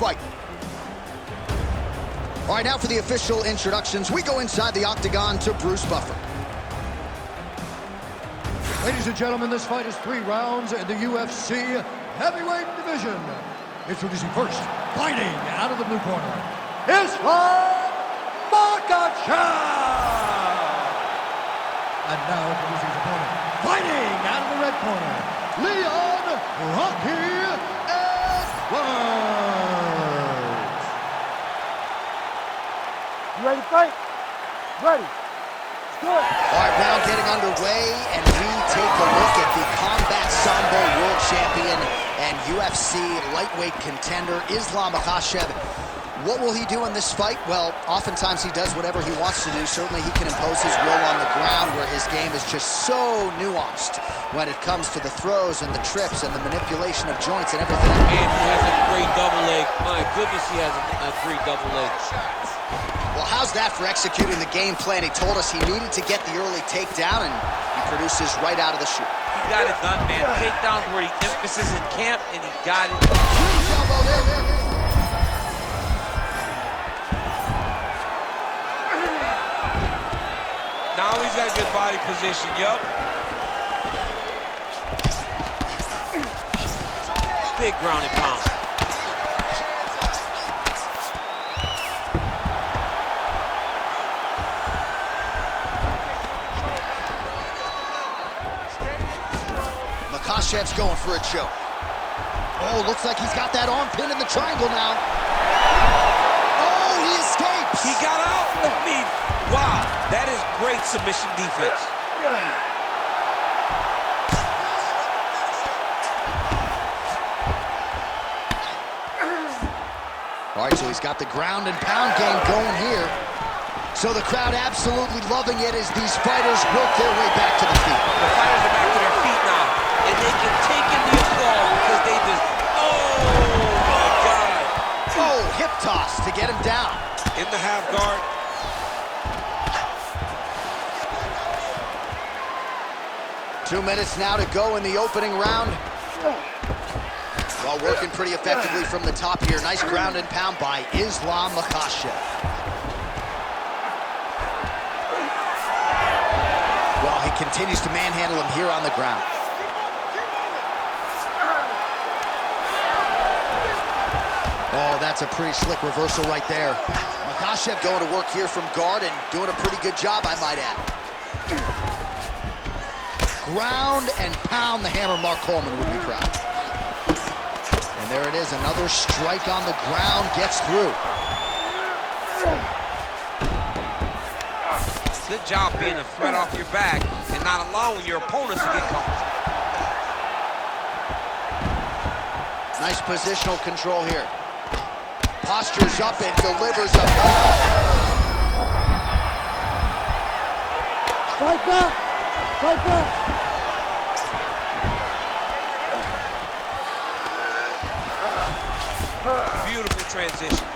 Fight. All right, now for the official introductions. We go inside the octagon to Bruce Buffer. Ladies and gentlemen, this fight is 3 rounds in the UFC heavyweight division. Introducing first, fighting out of the blue corner, Makhachev! And now introducing his opponent, fighting out of the red corner, Rocky Edwards! You ready to fight? Ready. All right, round getting underway, and we take a look at the Combat Sambo World Champion and UFC lightweight contender, Islam Makhachev. What will he do in this fight? Well, oftentimes he does whatever he wants to do. Certainly he can impose his will on the ground, where his game is just so nuanced when it comes to the throws and the trips and the manipulation of joints and everything. And he has a great double leg. My goodness, he has a great double leg. Well, how's that for executing the game plan? He told us he needed to get the early takedown, and he produces right out of the chute. He got it done, man. Takedowns were the emphasis in camp, and he got it. Now he's got good body position, yup. Big ground and pound. Makhachev's going for a choke. Oh, looks like he's got that arm pinned in the triangle now. Oh, he escapes! He got out! I mean, wow, that is great submission defense. All right, so he's got the ground and pound game going here. So the crowd absolutely loving it as these fighters work their way back to the feet. The fighters are back to their feet now, and they can take in the applause because they just, oh my God. Oh, hip toss to get him down. In the half guard. 2 minutes now to go in the opening round. Well, working pretty effectively from the top here. Nice ground and pound by Islam Makhachev. Well, he continues to manhandle him here on the ground. Oh, that's a pretty slick reversal right there. Makhachev going to work here from guard and doing a pretty good job, I might add. Ground and pound, the hammer. Mark Coleman would be proud. And there it is, another strike on the ground, gets through. Good job being a threat off your back and not allowing your opponents to get caught. Nice positional control here. Postures up and delivers a... Fight back! Fight back! Beautiful transition.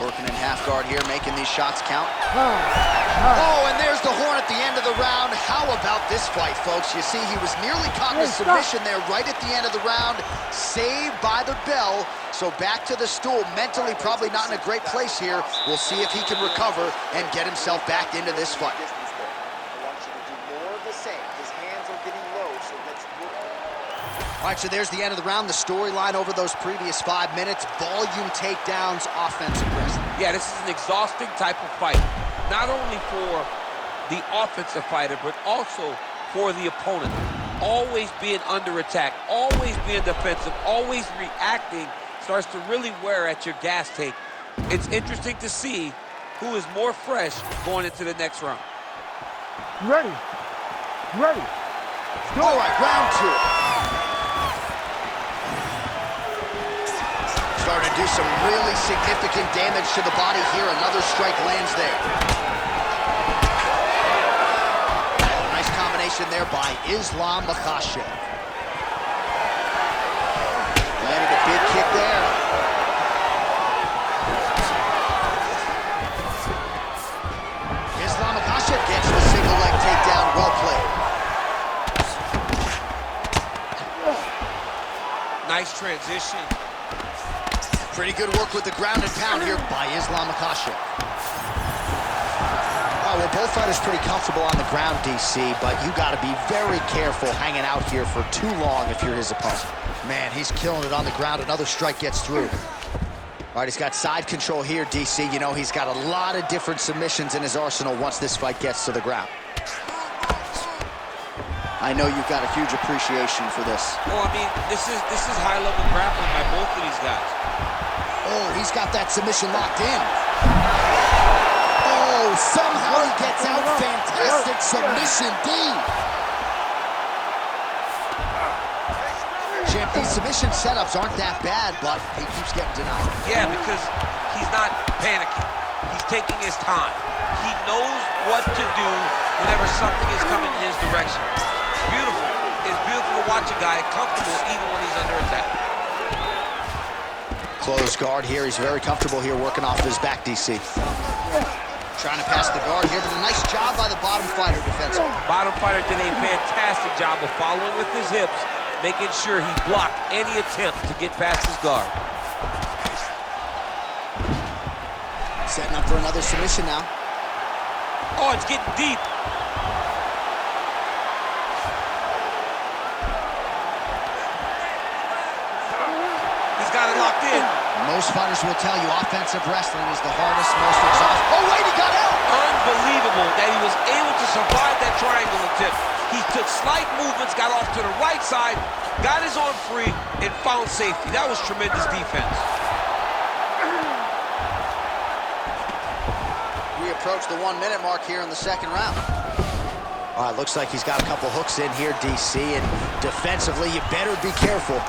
Working in half guard here, making these shots count. Oh, and there's the horn at the end of the round. How about this fight, folks? You see, he was nearly caught in a submission there right at the end of the round. Saved by the bell. So back to the stool. Mentally probably not in a great place here. We'll see if he can recover and get himself back into this fight. All right, so there's the end of the round. The storyline over those previous 5 minutes. Volume takedowns, offensive wrestling. Yeah, this is an exhausting type of fight. Not only for the offensive fighter, but also for the opponent. Always being under attack, always being defensive, always reacting starts to really wear at your gas tank. It's interesting to see who is more fresh going into the next round. You ready? You ready? All right, round 2. Starting to do some really significant damage to the body here. Another strike lands there. Nice combination there by Islam Makhachev. Landed a big kick there. Islam Makhachev gets the single leg takedown. Well played. Nice transition. position. Pretty good work with the ground and pound here by Islam Makhachev. All right, well, both fighters pretty comfortable on the ground, DC, but you got to be very careful hanging out here for too long if you're his opponent. Man, he's killing it on the ground. Another strike gets through. All right, he's got side control here, DC. You know, he's got a lot of different submissions in his arsenal once this fight gets to the ground. I know you've got a huge appreciation for this. Well, I mean, this is high-level grappling by both of these guys. Oh, he's got that submission locked in. Oh, somehow he gets out. Fantastic submission, D. Champ, these submission setups aren't that bad, but he keeps getting denied. Yeah, because he's not panicking. He's taking his time. He knows what to do whenever something is coming in his direction. It's beautiful. It's beautiful to watch a guy comfortable even when he's under attack. Close guard here. He's very comfortable here working off of his back, DC. Trying to pass the guard here, but a nice job by the bottom fighter defensively. Bottom fighter did a fantastic job of following with his hips, making sure he blocked any attempt to get past his guard. Setting up for another submission now. Oh, it's getting deep. He's got it locked in. Most fighters will tell you offensive wrestling is the hardest, most exhausting. Oh, wait, he got out! Unbelievable that he was able to survive that triangle attempt. He took slight movements, got off to the right side, got his arm free, and found safety. That was tremendous defense. We approach the 1 minute mark here in the second round. All right, looks like he's got a couple hooks in here, DC, and defensively, you better be careful.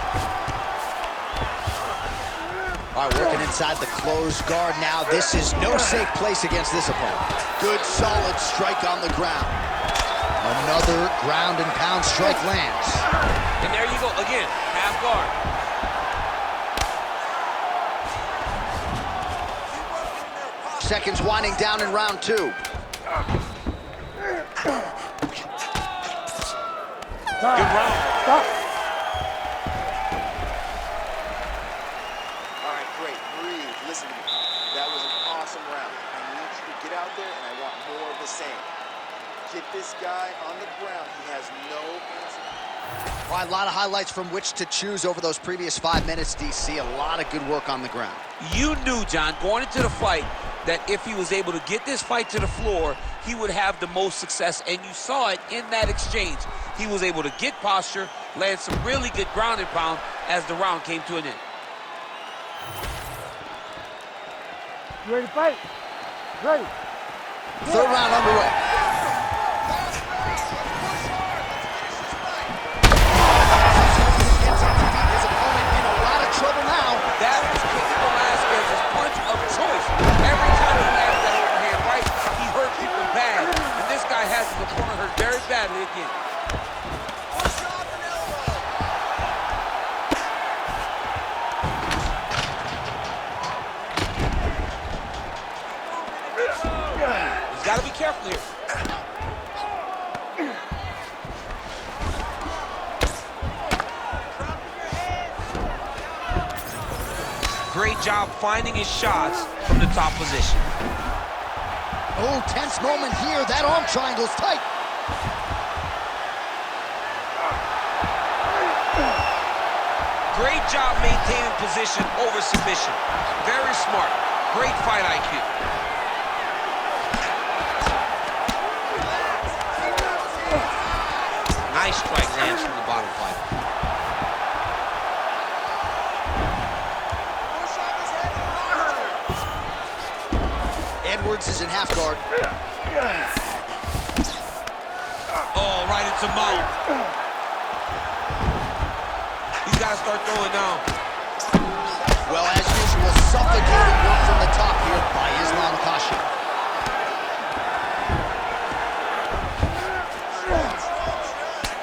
All right, working inside the closed guard now. This is no safe place against this opponent. Good, solid strike on the ground. Another ground and pound strike lands. And there you go, again, half guard. Seconds winding down in round 2. Good round. Stop. All right, great. Breathe. Listen to me. That was an awesome round. I need you to get out there, and I want more of the same. Get this guy on the ground. He has no answer. All right, a lot of highlights from which to choose over those previous 5 minutes, DC. A lot of good work on the ground. You knew, John, going into the fight, that if he was able to get this fight to the floor, he would have the most success, and you saw it in that exchange. He was able to get posture, land some really good ground and pound as the round came to an end. You ready to fight? Ready. Third round underway. His opponent in a lot of trouble now. That was Kiko Velasquez's punch of choice. Every time he landed that overhand right, he hurt people bad. And this guy has his opponent hurt very badly again. He's got to be careful here. Great job finding his shots from the top position. Oh, tense moment here. That arm triangle's tight. Great job maintaining position over submission. Very smart. Great fight IQ. Nice strike lands from the bottom fighter. Edwards is in half guard. Oh, right into mount. He's got to start throwing down. Well, as usual, suffocating work from the top here by Islam Makhachev.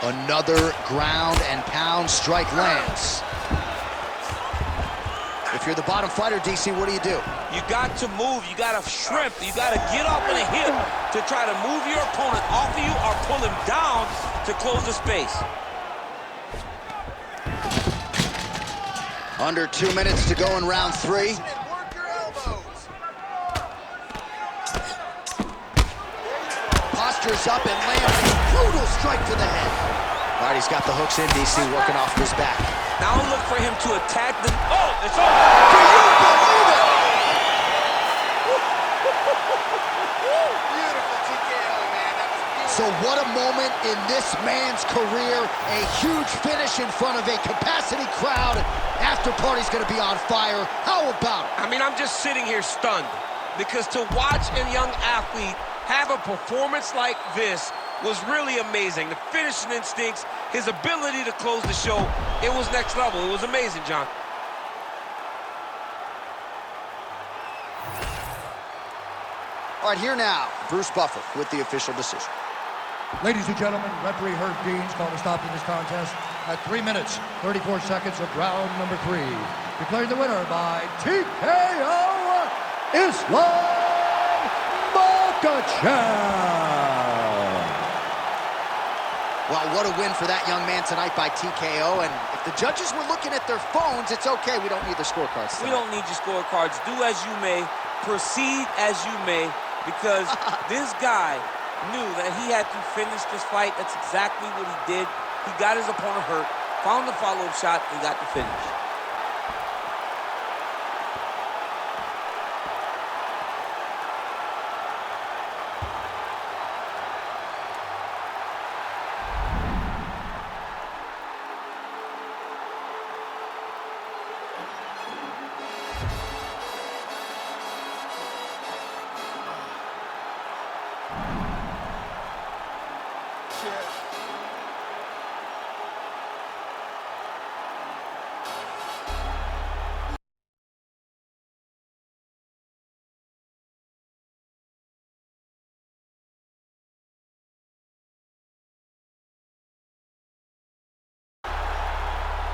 Another ground and pound strike lands. If you're the bottom fighter, DC, what do? You got to move. You got to shrimp. You got to get up in a hip to try to move your opponent off of you or pull him down to close the space. Under 2 minutes to go in round 3. Work your elbows. Postures up and lands a brutal strike to the head. All right, he's got the hooks in, DC, working off his back. Now look for him to attack the... Oh, it's over. Can you believe it? Beautiful TKO, man. That was beautiful. So what a moment in this man's career. A huge finish in front of a capacity crowd. After party's gonna be on fire. How about it? I mean, I'm just sitting here stunned because to watch a young athlete have a performance like this was really amazing. The finishing instincts, his ability to close the show, it was next level. It was amazing, John. All right, here now, Bruce Buffer with the official decision. Ladies and gentlemen, referee Herb Deans called a stop to this contest at 3 minutes, 34 seconds of round number 3. Declaring the winner by TKO, Islam Makhachev. Well, what a win for that young man tonight by TKO. And if the judges were looking at their phones, it's okay. We don't need the scorecards tonight. We don't need your scorecards. Do as you may, proceed as you may, because this guy knew that he had to finish this fight. That's exactly what he did. He got his opponent hurt, found the follow-up shot, and got the finish.